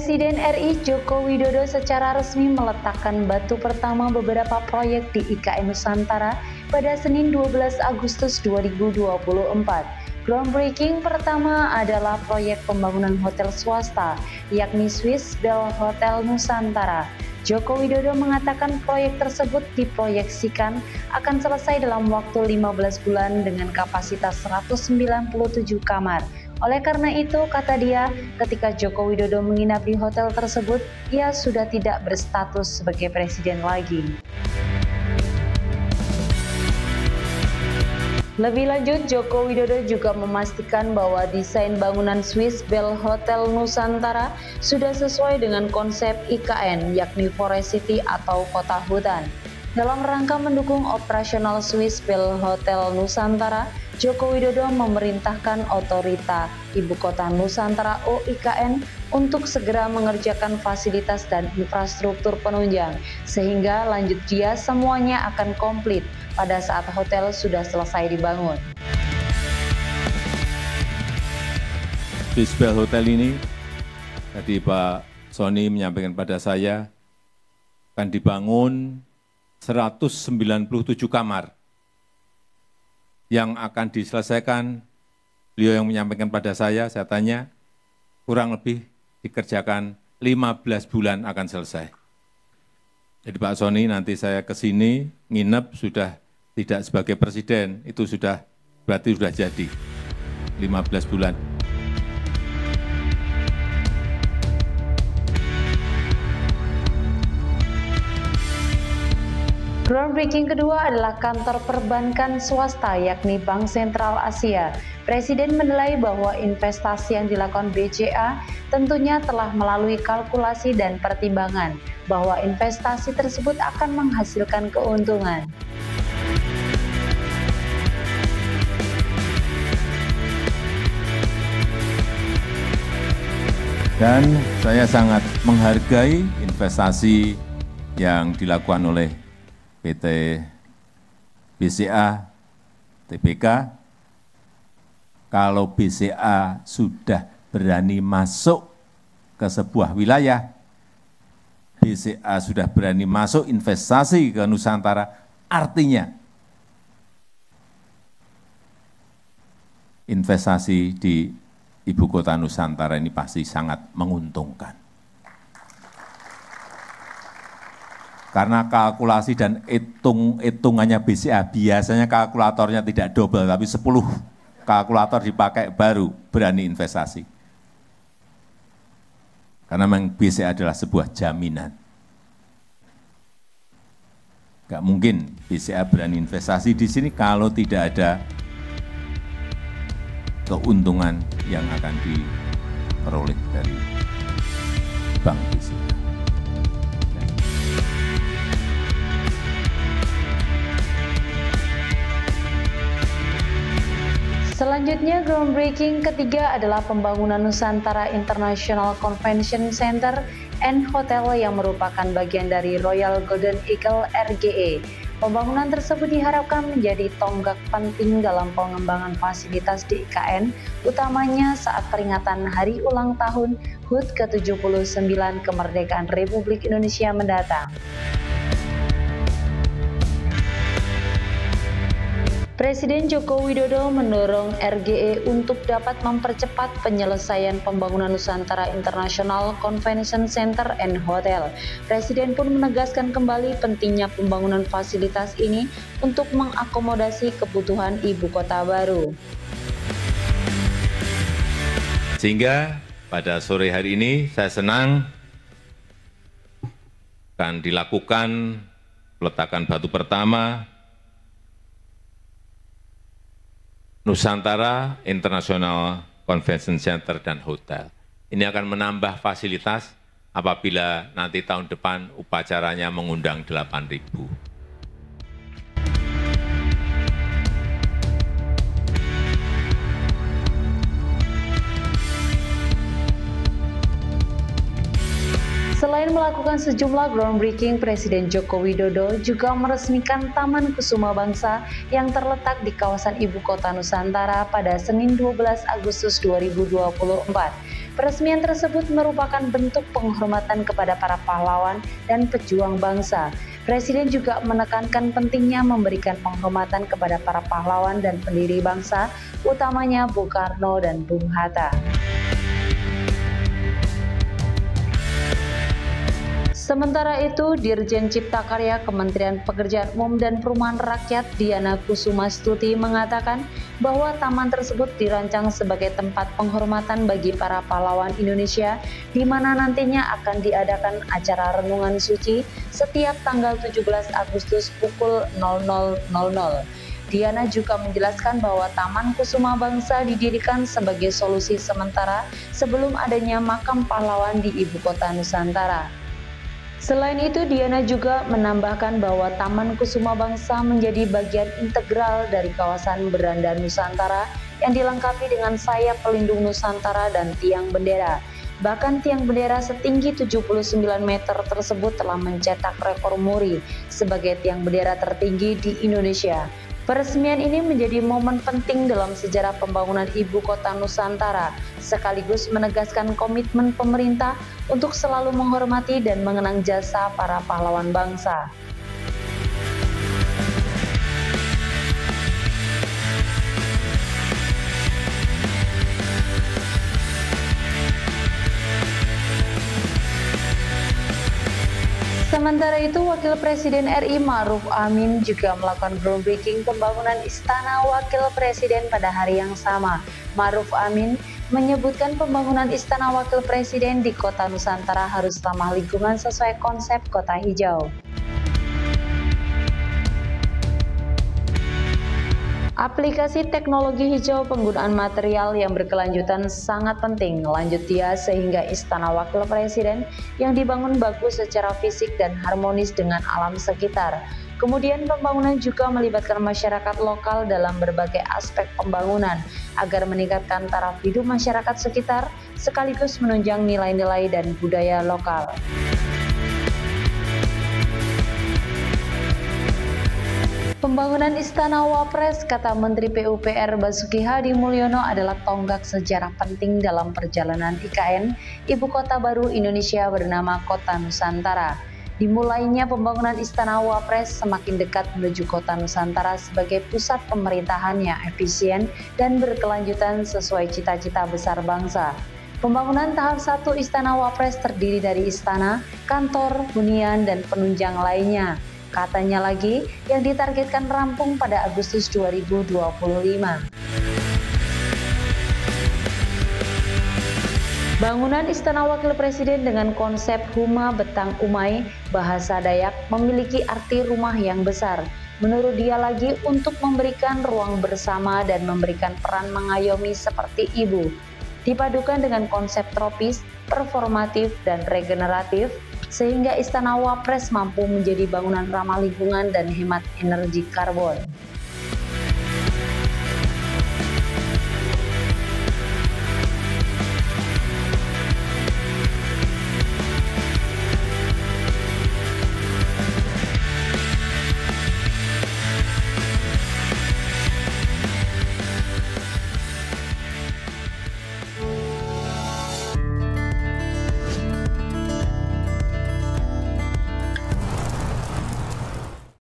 Presiden RI Joko Widodo secara resmi meletakkan batu pertama beberapa proyek di IKN Nusantara pada Senin 12 Agustus 2024. Groundbreaking pertama adalah proyek pembangunan hotel swasta, yakni Swiss Bell Hotel Nusantara. Joko Widodo mengatakan proyek tersebut diproyeksikan akan selesai dalam waktu 15 bulan dengan kapasitas 197 kamar. Oleh karena itu, kata dia, ketika Joko Widodo menginap di hotel tersebut, ia sudah tidak berstatus sebagai presiden lagi. Lebih lanjut, Joko Widodo juga memastikan bahwa desain bangunan Swiss Bell Hotel Nusantara sudah sesuai dengan konsep IKN, yakni Forest City atau kota hutan. Dalam rangka mendukung operasional Swiss Bell Hotel Nusantara, Joko Widodo memerintahkan Otorita Ibu Kota Nusantara (OIKN) untuk segera mengerjakan fasilitas dan infrastruktur penunjang, sehingga lanjut dia semuanya akan komplit pada saat hotel sudah selesai dibangun. Swiss Bell Hotel ini, tadi Pak Sony menyampaikan pada saya, akan dibangun 197 kamar yang akan diselesaikan. Beliau yang menyampaikan pada saya tanya, kurang lebih dikerjakan 15 bulan akan selesai. Jadi Pak Sony, nanti saya ke sini, nginep sudah tidak sebagai presiden, itu berarti sudah jadi 15 bulan. Groundbreaking kedua adalah kantor perbankan swasta, yakni Bank Sentral Asia. Presiden menilai bahwa investasi yang dilakukan BCA tentunya telah melalui kalkulasi dan pertimbangan bahwa investasi tersebut akan menghasilkan keuntungan. Dan saya sangat menghargai investasi yang dilakukan oleh PT BCA, TBK. Kalau BCA sudah berani masuk ke sebuah wilayah, BCA sudah berani masuk investasi ke Nusantara, artinya investasi di Ibu Kota Nusantara ini pasti sangat menguntungkan. Karena kalkulasi dan hitungannya BCA, biasanya kalkulatornya tidak double, tapi 10 kalkulator dipakai baru berani investasi. Karena memang BCA adalah sebuah jaminan. Nggak mungkin BCA berani investasi di sini kalau tidak ada keuntungan yang akan diperoleh dari Bank BCA. Selanjutnya, groundbreaking ketiga adalah pembangunan Nusantara International Convention Center and Hotel yang merupakan bagian dari Royal Golden Eagle RGE. Pembangunan tersebut diharapkan menjadi tonggak penting dalam pengembangan fasilitas di IKN, utamanya saat peringatan Hari Ulang Tahun HUT ke-79 Kemerdekaan Republik Indonesia mendatang. Presiden Joko Widodo mendorong RGE untuk dapat mempercepat penyelesaian pembangunan Nusantara International Convention Center and Hotel. Presiden pun menegaskan kembali pentingnya pembangunan fasilitas ini untuk mengakomodasi kebutuhan ibu kota baru. Sehingga pada sore hari ini saya senang akan dilakukan peletakan batu pertama Nusantara International Convention Center dan Hotel. Ini akan menambah fasilitas apabila nanti tahun depan upacaranya mengundang 8.000. Selain melakukan sejumlah groundbreaking, Presiden Joko Widodo juga meresmikan Taman Kusuma Bangsa yang terletak di kawasan Ibu Kota Nusantara pada Senin 12 Agustus 2024. Peresmian tersebut merupakan bentuk penghormatan kepada para pahlawan dan pejuang bangsa. Presiden juga menekankan pentingnya memberikan penghormatan kepada para pahlawan dan pendiri bangsa, utamanya Bung Karno dan Bung Hatta. Sementara itu, Dirjen Cipta Karya Kementerian Pekerjaan Umum dan Perumahan Rakyat Diana Kusumastuti mengatakan bahwa taman tersebut dirancang sebagai tempat penghormatan bagi para pahlawan Indonesia, di mana nantinya akan diadakan acara renungan suci setiap tanggal 17 Agustus pukul 00.00. Diana juga menjelaskan bahwa Taman Kusuma Bangsa didirikan sebagai solusi sementara sebelum adanya makam pahlawan di Ibu Kota Nusantara. Selain itu, Diana juga menambahkan bahwa Taman Kusuma Bangsa menjadi bagian integral dari kawasan Beranda Nusantara yang dilengkapi dengan sayap pelindung Nusantara dan tiang bendera. Bahkan tiang bendera setinggi 79 meter tersebut telah mencetak rekor muri sebagai tiang bendera tertinggi di Indonesia. Peresmian ini menjadi momen penting dalam sejarah pembangunan Ibu Kota Nusantara, sekaligus menegaskan komitmen pemerintah untuk selalu menghormati dan mengenang jasa para pahlawan bangsa. Sementara itu, Wakil Presiden RI Ma'ruf Amin juga melakukan groundbreaking pembangunan Istana Wakil Presiden pada hari yang sama. Ma'ruf Amin menyebutkan pembangunan Istana Wakil Presiden di Kota Nusantara harus ramah lingkungan sesuai konsep kota hijau. Aplikasi teknologi hijau penggunaan material yang berkelanjutan sangat penting, lanjut dia, sehingga Istana Wakil Presiden yang dibangun bagus secara fisik dan harmonis dengan alam sekitar. Kemudian pembangunan juga melibatkan masyarakat lokal dalam berbagai aspek pembangunan agar meningkatkan taraf hidup masyarakat sekitar sekaligus menunjang nilai-nilai dan budaya lokal. Pembangunan Istana Wapres, kata Menteri PUPR Basuki Hadi Mulyono, adalah tonggak sejarah penting dalam perjalanan IKN, Ibu Kota Baru Indonesia bernama Kota Nusantara. Dimulainya pembangunan Istana Wapres semakin dekat menuju Kota Nusantara sebagai pusat pemerintahan yang efisien dan berkelanjutan sesuai cita-cita besar bangsa. Pembangunan tahap 1 Istana Wapres terdiri dari istana, kantor, hunian, dan penunjang lainnya. Katanya lagi, yang ditargetkan rampung pada Agustus 2025. Bangunan Istana Wakil Presiden dengan konsep Huma Betang Umai, bahasa Dayak, memiliki arti rumah yang besar. Menurut dia lagi, untuk memberikan ruang bersama dan memberikan peran mengayomi seperti ibu. Dipadukan dengan konsep tropis, performatif, dan regeneratif, sehingga Istana Wapres mampu menjadi bangunan ramah lingkungan dan hemat energi karbon.